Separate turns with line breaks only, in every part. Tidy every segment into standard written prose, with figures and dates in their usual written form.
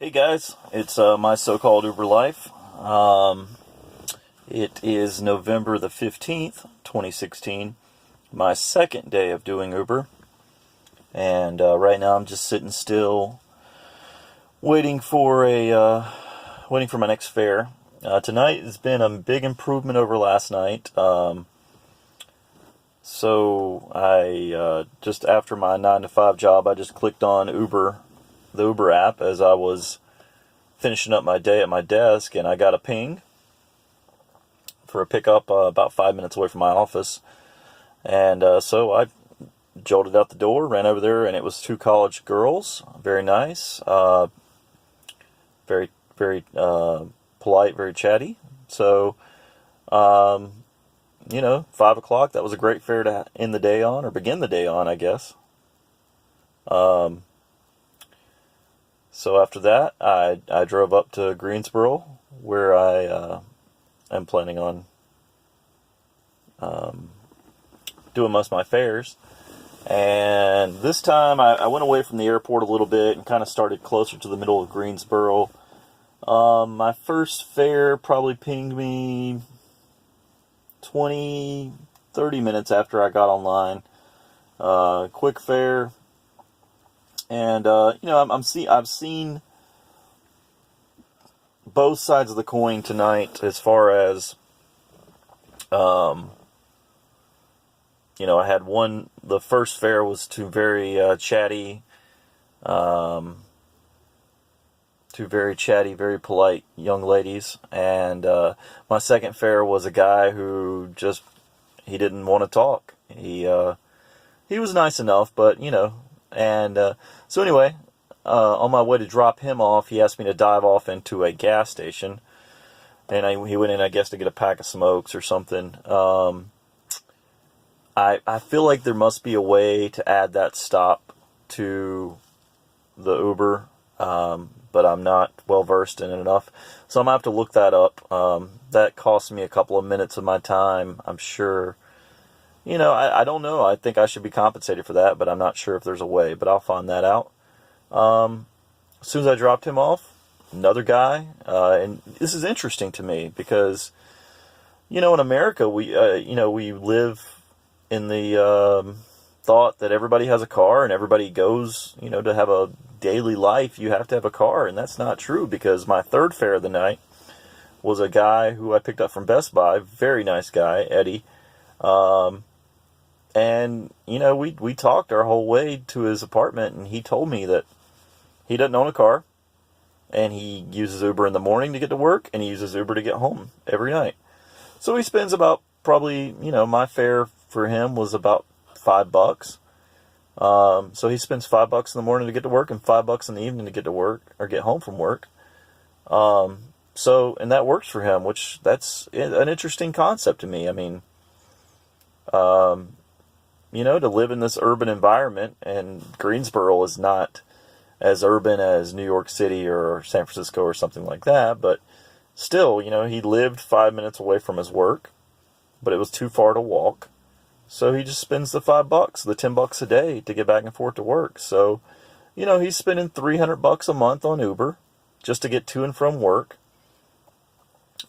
Hey guys, it's my so-called Uber life. It is November the 15th, 2016, my second day of doing Uber. And right now I'm just sitting still, waiting for my next fare. Tonight has been a big improvement over last night. So I just after my 9 to 5 job, I just clicked on the Uber app as I was finishing up my day at my desk, and I got a ping for a pickup about 5 minutes away from my office. And so I jolted out the door, ran over there, and it was two college girls. Very nice, very, very polite, very chatty. So, 5 o'clock, that was a great fare to end the day on, or begin the day on, I guess. So after that, I drove up to Greensboro, where I am planning on doing most of my fares. And this time, I went away from the airport a little bit and kind of started closer to the middle of Greensboro. My first fare probably pinged me 20, 30 minutes after I got online. Quick fare. And, I've seen both sides of the coin tonight as far as, I had the first fare was two very chatty, very polite young ladies. And my second fare was a guy who he didn't want to talk. He was nice enough, but, and so anyway, on my way to drop him off, he asked me to dive off into a gas station. And he went in, I guess, to get a pack of smokes or something. I feel like there must be a way to add that stop to the Uber, but I'm not well versed in it enough. So I'm going to have to look that up. That cost me a couple of minutes of my time, I'm sure. I don't know. I think I should be compensated for that, but I'm not sure if there's a way. But I'll find that out. As soon as I dropped him off, another guy, and this is interesting to me because, in America, we live in the thought that everybody has a car and everybody goes, to have a daily life, you have to have a car. And that's not true, because my third fare of the night was a guy who I picked up from Best Buy. Very nice guy, Eddie. And, we talked our whole way to his apartment, and he told me that he doesn't own a car, and he uses Uber in the morning to get to work, and he uses Uber to get home every night. So he spends about probably, my fare for him was about $5. So he spends $5 in the morning to get to work and $5 in the evening to get to work or get home from work. And that works for him, which that's an interesting concept to me. I mean, to live in this urban environment, and Greensboro is not as urban as New York City or San Francisco or something like that, but still, he lived 5 minutes away from his work, but it was too far to walk. So he just spends the $5, the $10 a day to get back and forth to work. So, he's spending $300 a month on Uber just to get to and from work.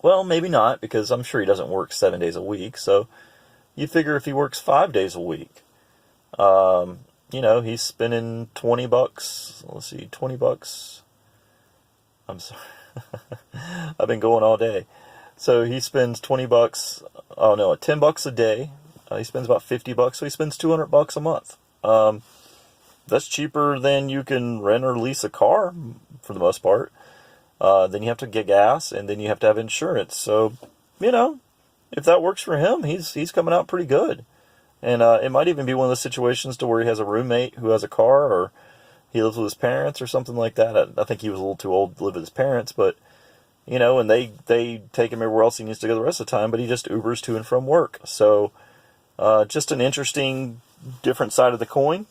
Well, maybe not, because I'm sure he doesn't work 7 days a week. So you figure if he works 5 days a week, he's spending $20. Let's see, $20. I'm sorry. I've been going all day. So he spends $20. Oh no, $10 a day. He spends about $50, so he spends $200 a month. That's cheaper than you can rent or lease a car for the most part. Then you have to get gas, and then you have to have insurance. So, if that works for him, he's coming out pretty good. And it might even be one of those situations to where he has a roommate who has a car, or he lives with his parents or something like that. I think he was a little too old to live with his parents, but, and they take him everywhere else he needs to go the rest of the time, but he just Ubers to and from work. So, just an interesting, different side of the coin.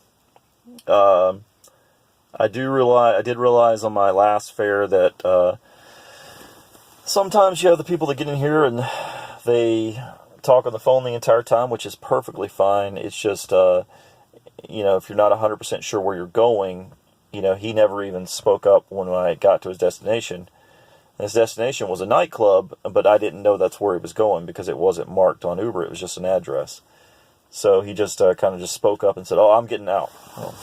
I did realize on my last fare that sometimes you have the people that get in here and they talk on the phone the entire time, which is perfectly fine. It's just, if you're not 100% sure where you're going, he never even spoke up when I got to his destination. His destination was a nightclub, but I didn't know that's where he was going because it wasn't marked on Uber. It was just an address. So he just kind of just spoke up and said, "Oh, I'm getting out." Oh.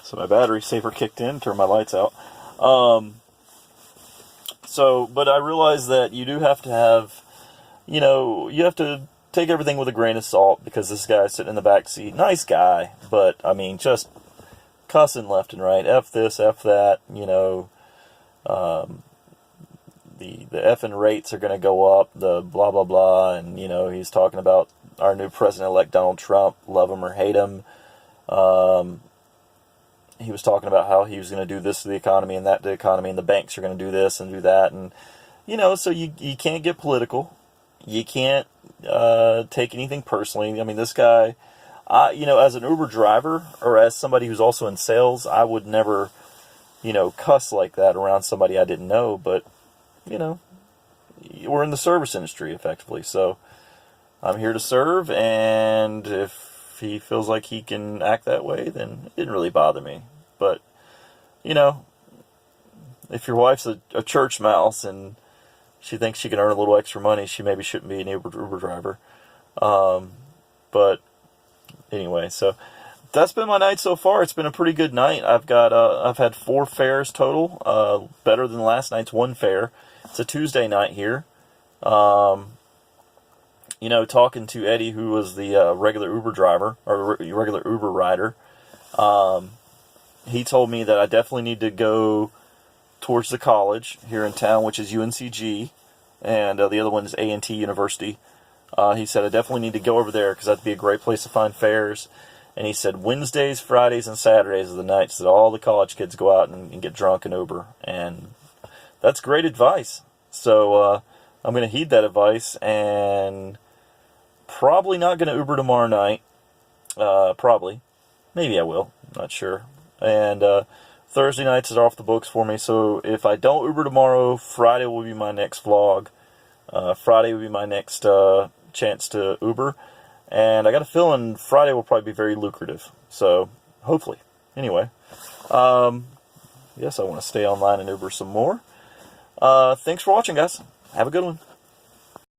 So my battery saver kicked in, turned my lights out. But I realized that you do have to have, you have to take everything with a grain of salt because this guy's sitting in the back seat. Nice guy, but, just cussing left and right. F this, F that, the effing rates are going to go up, the blah, blah, blah. And, he's talking about our new president-elect Donald Trump, love him or hate him. He was talking about how he was going to do this to the economy and that to the economy, and the banks are going to do this and do that. And, so you can't get political. You can't take anything personally. This guy, as an Uber driver or as somebody who's also in sales, I would never, cuss like that around somebody I didn't know. But, we're in the service industry effectively. So I'm here to serve, and if he feels like he can act that way, then it didn't really bother me. But, if your wife's a church mouse and she thinks she can earn a little extra money, she maybe shouldn't be an Uber driver. But anyway, so that's been my night so far. It's been a pretty good night. I've had 4 fares total, better than last night's 1 fare. It's a Tuesday night here. Talking to Eddie, who was the regular Uber driver or regular Uber rider, he told me that I definitely need to go towards the college here in town, which is UNCG, and the other one is A&T University. He said I definitely need to go over there because that'd be a great place to find fares. And he said Wednesdays, Fridays, and Saturdays are the nights that all the college kids go out and get drunk and Uber. And that's great advice. So I'm going to heed that advice and probably not going to Uber tomorrow night. Probably. Maybe I will. Not sure. And Thursday nights is off the books for me. So if I don't Uber tomorrow, Friday will be my next vlog. Friday will be my next chance to Uber. And I got a feeling Friday will probably be very lucrative. So, hopefully. Anyway. Yes, I want to stay online and Uber some more. Thanks for watching, guys. Have a good one.